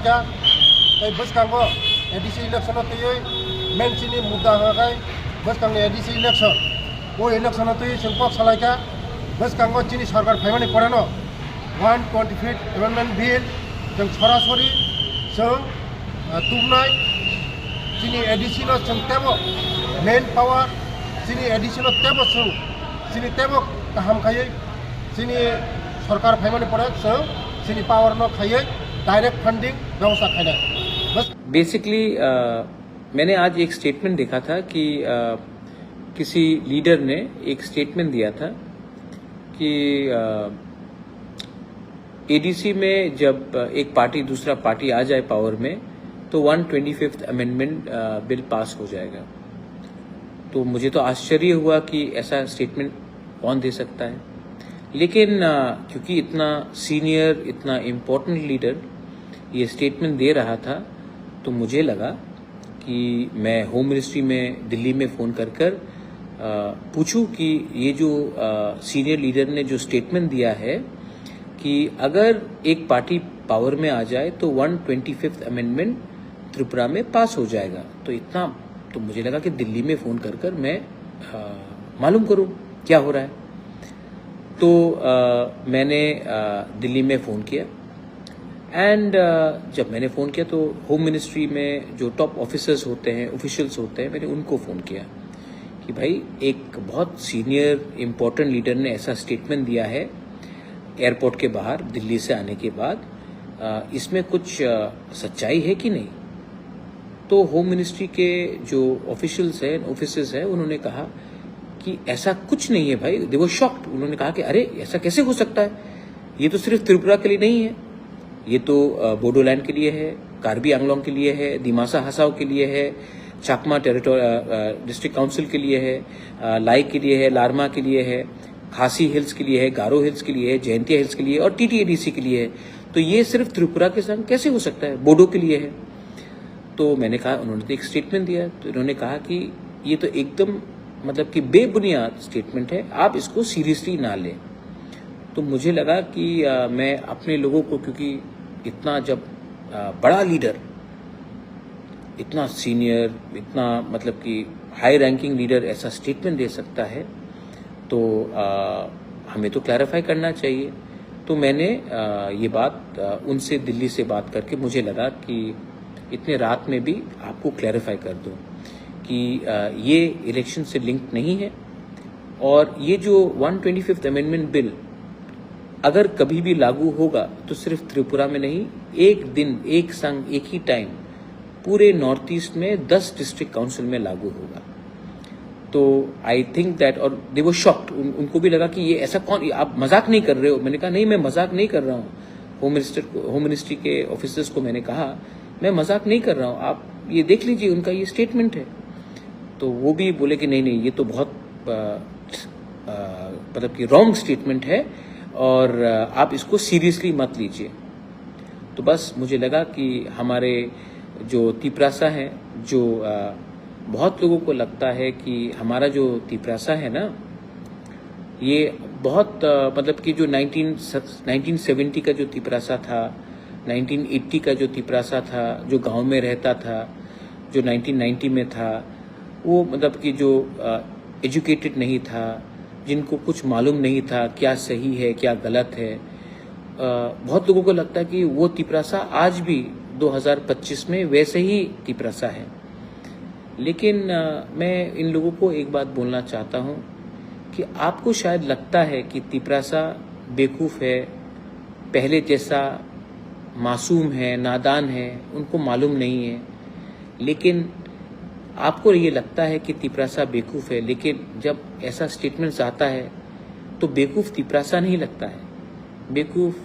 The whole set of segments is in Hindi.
का तई बसकांगो एडीसी इलेक्शन तई मेन सिनी मुद्दा हाय बसकांग एडीसी इलेक्शन वो इलेक्शन तई संपक सलाइका बसकांगो चिनी सरकार फाइमानि परानो 125 एमेंडमेंट बिल जों सरासरि जों तुमनाय चिनी एडीसी नो जों तेबो मेन पावर चिनी एडीसी नो तेबो जों चिनी तेबो गाहाम खायै चिनी सरकार फाइमानि परा जों चिनी पावर नो खायै डायरेक्ट फंडिंग व्यवस्था खायना बस बेसिकली मैंने आज एक स्टेटमेंट देखा था कि किसी लीडर ने एक स्टेटमेंट दिया था कि एडीसी में जब एक पार्टी दूसरा पार्टी आ जाए पावर में तो 125th अमेंडमेंट बिल पास हो जाएगा। तो मुझे तो आश्चर्य हुआ कि ऐसा स्टेटमेंट कौन दे सकता है, लेकिन क्योंकि इतना सीनियर इतना इम्पोर्टेंट लीडर ये स्टेटमेंट दे रहा था तो मुझे लगा कि मैं होम मिनिस्ट्री में दिल्ली में फ़ोन कर पूछूं कि ये जो सीनियर लीडर ने जो स्टेटमेंट दिया है कि अगर एक पार्टी पावर में आ जाए तो 125th अमेंडमेंट त्रिपुरा में पास हो जाएगा। तो इतना तो मुझे लगा कि दिल्ली में फ़ोन कर मैं मालूम करूं क्या हो रहा है। तो मैंने दिल्ली में फ़ोन किया एंड जब मैंने फ़ोन किया तो होम मिनिस्ट्री में जो टॉप ऑफिसर्स होते हैं ऑफिशियल्स होते हैं मैंने उनको फ़ोन किया कि भाई एक बहुत सीनियर इम्पोर्टेंट लीडर ने ऐसा स्टेटमेंट दिया है एयरपोर्ट के बाहर दिल्ली से आने के बाद, इसमें कुछ सच्चाई है कि नहीं। तो होम मिनिस्ट्री के जो ऑफिशियल्स हैं ऑफिसर्स हैं उन्होंने कहा कि ऐसा कुछ नहीं है भाई। दे वर शॉक्ड। उन्होंने कहा कि अरे ऐसा कैसे हो सकता है, ये तो सिर्फ त्रिपुरा के लिए नहीं है, ये तो बोडोलैंड के लिए है, कार्बी आंगलोंग के लिए है, दिमासा हसाओ के लिए है, चाकमा डिस्ट्रिक्ट काउंसिल के लिए है, लाई के लिए है, लारमा के लिए है, खासी हिल्स के लिए है, गारो हिल्स के लिए है, जयंतिया हिल्स के लिए और टीटीएडीसी के लिए है। तो ये सिर्फ त्रिपुरा के संग कैसे हो सकता है, बोडो के लिए है। तो मैंने कहा, उन्होंने तो एक स्टेटमेंट दिया, तो इन्होंने कहा कि ये तो एकदम मतलब कि बेबुनियाद स्टेटमेंट है, आप इसको सीरियसली ना लें। तो मुझे लगा कि मैं अपने लोगों को, क्योंकि इतना जब बड़ा लीडर इतना सीनियर इतना मतलब कि हाई रैंकिंग लीडर ऐसा स्टेटमेंट दे सकता है तो हमें तो क्लैरिफाई करना चाहिए। तो मैंने ये बात उनसे दिल्ली से बात करके मुझे लगा कि इतने रात में भी आपको क्लैरिफाई कर दूं कि ये इलेक्शन से लिंक नहीं है और ये जो 125th अमेंडमेंट बिल अगर कभी भी लागू होगा तो सिर्फ त्रिपुरा में नहीं, एक दिन एक संग एक ही टाइम पूरे नॉर्थ ईस्ट में 10 डिस्ट्रिक्ट काउंसिल में लागू होगा। तो आई थिंक दैट, और दे वर शॉक्ड, उनको भी लगा कि ये ऐसा कौन, आप मजाक नहीं कर रहे हो। मैंने कहा नहीं, मैं मजाक नहीं कर रहा हूँ। होम मिनिस्ट्री के ऑफिसर्स को मैंने कहा मैं मजाक नहीं कर रहा हूँ, आप ये देख लीजिए, उनका ये स्टेटमेंट है। तो वो भी बोले कि नहीं नहीं, ये तो बहुत मतलब कि रॉन्ग स्टेटमेंट है और आप इसको सीरियसली मत लीजिए। तो बस मुझे लगा कि हमारे जो तिपरासा हैं, जो बहुत लोगों को लगता है कि हमारा जो तिपरासा है ना, ये बहुत मतलब कि जो 1970 का जो तिपरासा था, 1980 का जो तिपरासा था, जो गांव में रहता था, जो 1990 में था, वो मतलब कि जो एजुकेटेड नहीं था, जिनको कुछ मालूम नहीं था क्या सही है क्या गलत है, बहुत लोगों को लगता है कि वो तिपरासा आज भी 2025 में वैसे ही तिपरासा है। लेकिन मैं इन लोगों को एक बात बोलना चाहता हूँ कि आपको शायद लगता है कि तिपरासा बेवकूफ़ है, पहले जैसा मासूम है, नादान है, उनको मालूम नहीं है। लेकिन आपको ये लगता है कि तिपरासा बेवकूफ़ है, लेकिन जब ऐसा स्टेटमेंट्स आता है तो बेवकूफ़ तिपरासा नहीं लगता है, बेवकूफ़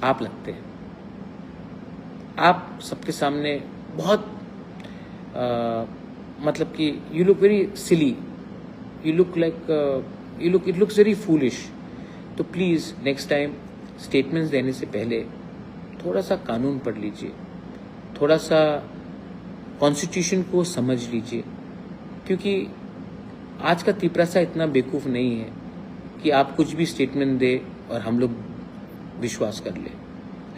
आप लगते हैं। आप सबके सामने बहुत मतलब कि you look very silly, you look like it looks very foolish. तो प्लीज़ नेक्स्ट टाइम स्टेटमेंट्स देने से पहले थोड़ा सा कानून पढ़ लीजिए, थोड़ा सा कॉन्स्टिट्यूशन को समझ लीजिए, क्योंकि आज का तिपरासा इतना बेवकूफ़ नहीं है कि आप कुछ भी स्टेटमेंट दे और हम लोग विश्वास कर ले।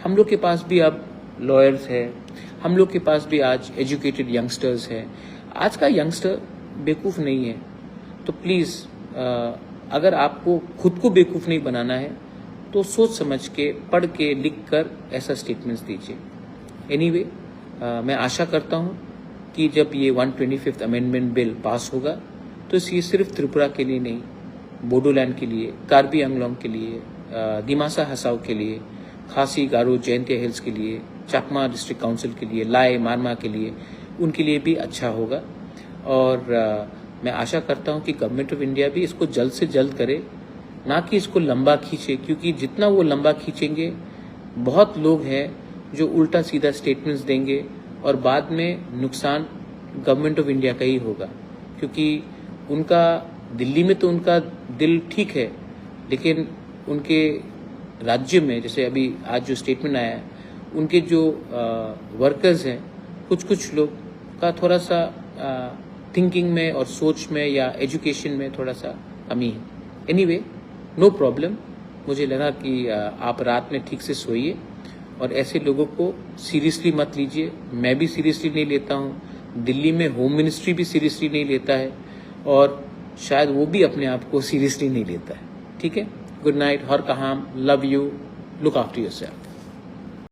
हम लोग के पास भी अब लॉयर्स है, हम लोग के पास भी आज एजुकेटेड यंगस्टर्स है। आज का यंगस्टर बेवकूफ़ नहीं है, तो प्लीज़ अगर आपको खुद को बेवकूफ़ नहीं बनाना है तो सोच समझ के, पढ़ के, लिख कर ऐसा स्टेटमेंट्स दीजिए। एनीवे, मैं आशा करता हूँ कि जब ये 125th अमेंडमेंट बिल पास होगा तो ये सिर्फ त्रिपुरा के लिए नहीं, बोडोलैंड के लिए, कार्बी आंगलोंग के लिए, दिमासा हसाओ के लिए, खासी गारो जयंतिया हिल्स के लिए, चकमा डिस्ट्रिक्ट काउंसिल के लिए, लाए मारमा के लिए, उनके लिए भी अच्छा होगा। और मैं आशा करता हूं कि गवर्नमेंट ऑफ इंडिया भी इसको जल्द से जल्द करे, ना कि इसको लंबा खींचे, क्योंकि जितना वो लंबा खींचेंगे बहुत लोग हैं जो उल्टा सीधा स्टेटमेंट्स देंगे और बाद में नुकसान गवर्नमेंट ऑफ इंडिया का ही होगा। क्योंकि उनका दिल्ली में तो उनका दिल ठीक है, लेकिन उनके राज्य में, जैसे अभी आज जो स्टेटमेंट आया है, उनके जो वर्कर्स हैं, कुछ लोग का थोड़ा सा थिंकिंग में और सोच में या एजुकेशन में थोड़ा सा कमी है। Anyway, no problem. मुझे लगा कि आप रात में ठीक से सोइए और ऐसे लोगों को सीरियसली मत लीजिए। मैं भी सीरियसली नहीं लेता हूँ, दिल्ली में होम मिनिस्ट्री भी सीरियसली नहीं लेता है और शायद वो भी अपने आप को सीरियसली नहीं लेता है। ठीक है, गुड नाइट, हर कहाम, love you, look after yourself.